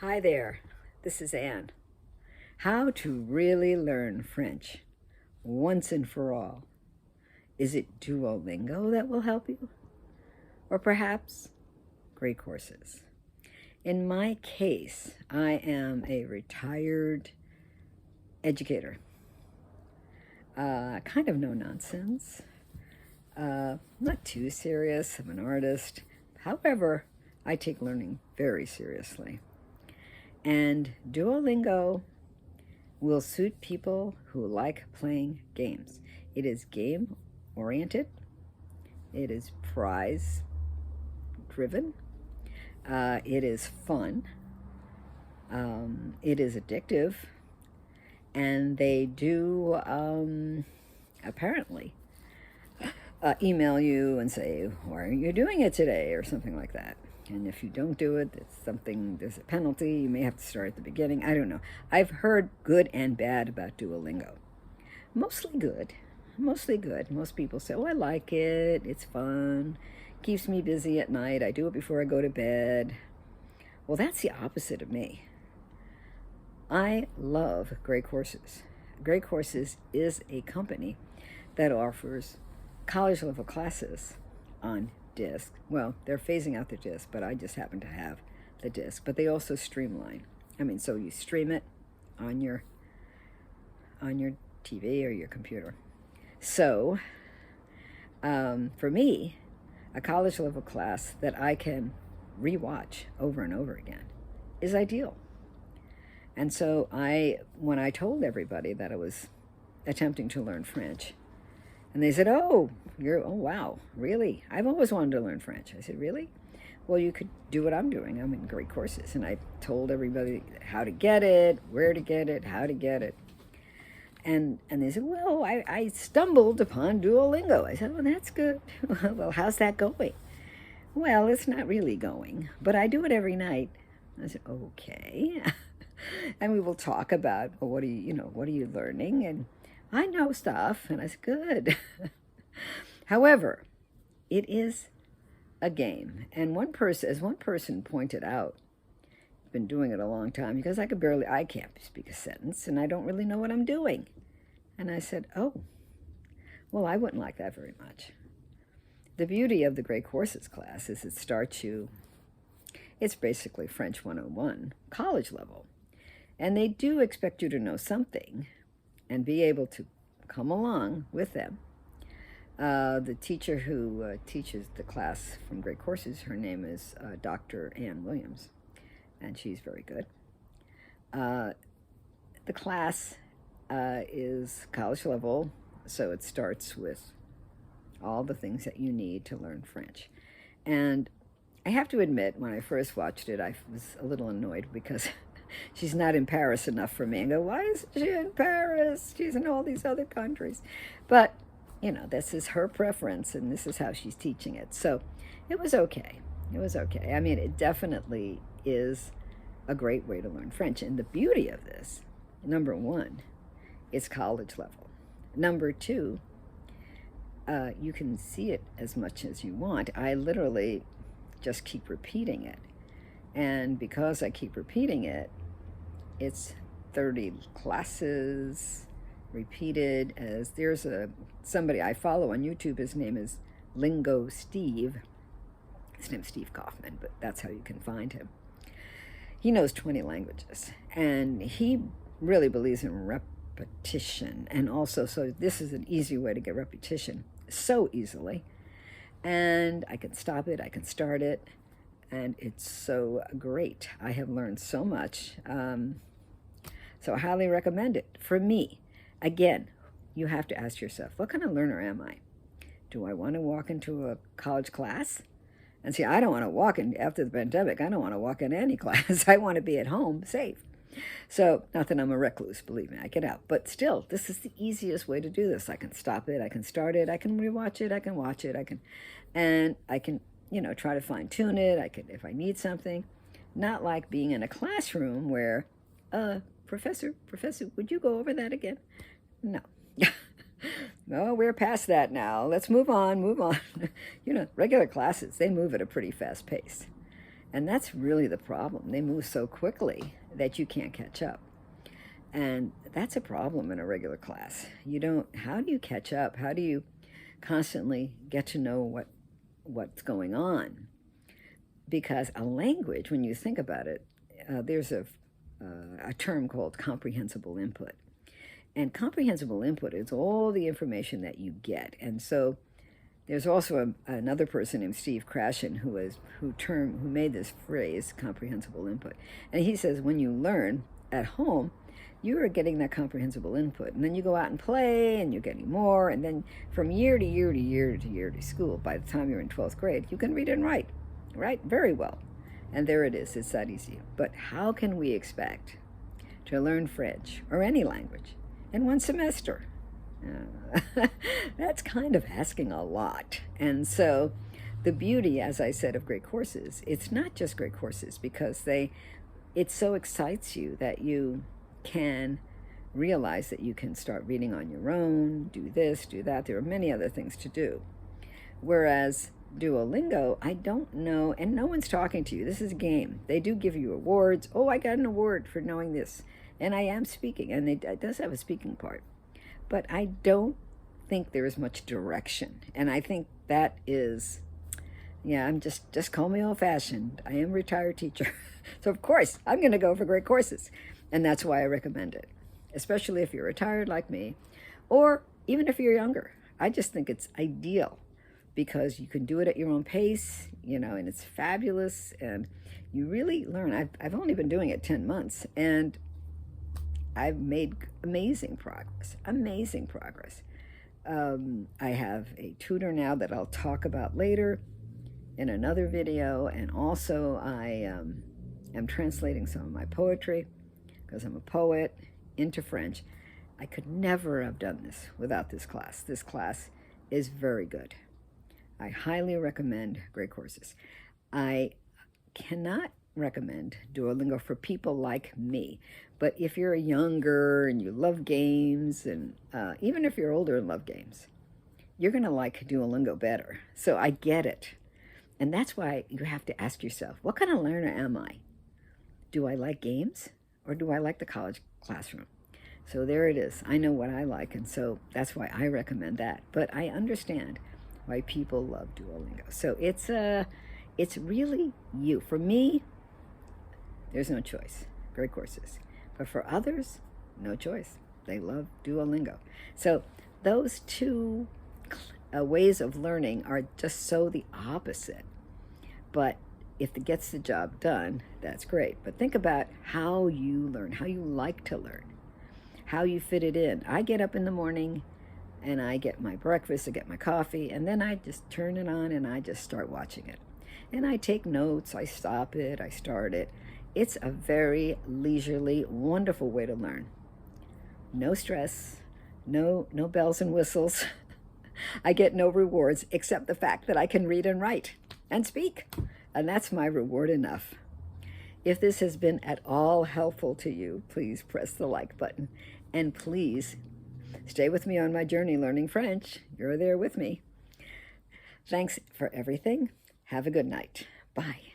Hi there, this is Anne. How to really learn French once and for all. Is it DuoLingo that will help you? Or perhaps great courses? In my case, I am a retired educator. Kind of no nonsense. Not too serious. I'm an artist. However, I take learning very seriously. And DuoLingo will suit people who like playing games. It is game oriented, it is prize driven, it is fun, it is addictive, and they do apparently email you and say, why aren't you doing it today, or something like that. And if you don't do it, there's a penalty. You may have to start at the beginning. I don't know. I've heard good and bad about DuoLingo. Mostly good. Mostly good. Most people say, oh, I like it. It's fun. Keeps me busy at night. I do it before I go to bed. Well, that's the opposite of me. I love Great Courses. Great Courses is a company that offers college level classes on disc. Well, they're phasing out the disc, but I just happen to have the disc. But they also streamline. So you stream it on your TV or your computer. So for me, a college level class that I can rewatch over and over again is ideal. And so when I told everybody that I was attempting to learn French, and they said, oh, wow, really? I've always wanted to learn French. I said, really? Well, you could do what I'm doing. I'm in Great Courses. And I told everybody how to get it, where to get it, how to get it. And they said, well, I stumbled upon DuoLingo. I said, well, that's good. Well, how's that going? Well, it's not really going, but I do it every night. I said, okay. And we will talk about, well, what are you learning? And I know stuff. And I said, good. However, it is a game. And as one person pointed out, I've been doing it a long time, because I can't speak a sentence, and I don't really know what I'm doing. And I said, oh, well, I wouldn't like that very much. The beauty of the Great Courses class is it's basically French 101, college level. And they do expect you to know something and be able to come along with them. The teacher who teaches the class from Great Courses, her name is Dr. Ann Williams, and she's very good. The class is college level, so it starts with all the things that you need to learn French. And I have to admit, when I first watched it, I was a little annoyed because she's not in Paris enough for me. And go, why isn't she in Paris? She's in all these other countries. But, this is her preference, and this is how she's teaching it. So it was okay. It was okay. It definitely is a great way to learn French. And the beauty of this, number one, it's college level. Number two, you can see it as much as you want. I literally just keep repeating it. And because I keep repeating it, it's 30 classes repeated. As there's somebody I follow on YouTube, his name is Lingo Steve. His name's Steve Kaufman, but that's how you can find him. He knows 20 languages, and he really believes in repetition. And also, so this is an easy way to get repetition so easily. And I can stop it, I can start it, and it's so great. I have learned so much. So I highly recommend it. For me, again, you have to ask yourself, what kind of learner am I? Do I want to walk into a college class? And see, I don't want to walk in, after the pandemic, I don't want to walk in any class. I want to be at home, safe. So, not that I'm a recluse, believe me, I get out. But still, this is the easiest way to do this. I can stop it, I can start it, I can rewatch it, I can watch it, I can try to fine tune it. I can, if I need something. Not like being in a classroom where, Professor, would you go over that again? No. No, we're past that now. Let's move on. Regular classes, they move at a pretty fast pace. And that's really the problem. They move so quickly that you can't catch up. And that's a problem in a regular class. How do you catch up? How do you constantly get to know what's going on? Because a language, when you think about it, there's a term called comprehensible input. And comprehensible input is all the information that you get. And so there's also another person named Steve Krashen who made this phrase, comprehensible input. And he says when you learn at home, you are getting that comprehensible input. And then you go out and play, and you're getting more. And then from year to year to year to year to school, by the time you're in 12th grade, you can read and write, right? Very well. And there it is. It's that easy. But how can we expect to learn French or any language in one semester? That's kind of asking a lot. And so the beauty, as I said, of great courses, it's not just great courses because it so excites you that you can realize that you can start reading on your own, do this, do that. There are many other things to do. Whereas DuoLingo, I don't know, and no one's talking to you. This is a game. They do give you awards. Oh, I got an award for knowing this. And I am speaking, and it does have a speaking part. But I don't think there is much direction. And I think that is, I'm just call me old-fashioned. I am a retired teacher. So of course, I'm going to go for great courses. And that's why I recommend it, especially if you're retired like me, or even if you're younger. I just think it's ideal because you can do it at your own pace, and it's fabulous. And you really learn. I've only been doing it 10 months, and I've made amazing progress. I have a tutor now that I'll talk about later in another video. And also I am translating some of my poetry because I'm a poet into French. I could never have done this without this class. This class is very good. I highly recommend great courses. I cannot recommend DuoLingo for people like me. But if you're younger and you love games, and even if you're older and love games, you're going to like DuoLingo better. So I get it. And that's why you have to ask yourself, what kind of learner am I? Do I like games or do I like the college classroom? So there it is. I know what I like, and so that's why I recommend that. But I understand why people love DuoLingo. So it's really you. For me, there's no choice. Great courses. But for others, no choice. They love DuoLingo. So those two ways of learning are just so the opposite. But if it gets the job done, that's great. But think about how you learn, how you like to learn, how you fit it in. I get up in the morning and I get my breakfast, I get my coffee, and then I just turn it on and I just start watching it. And I take notes, I stop it, I start it. It's a very leisurely, wonderful way to learn. No stress, no bells and whistles. I get no rewards except the fact that I can read and write and speak. And that's my reward enough. If this has been at all helpful to you, please press the like button. And please stay with me on my journey learning French. You're there with me. Thanks for everything. Have a good night. Bye.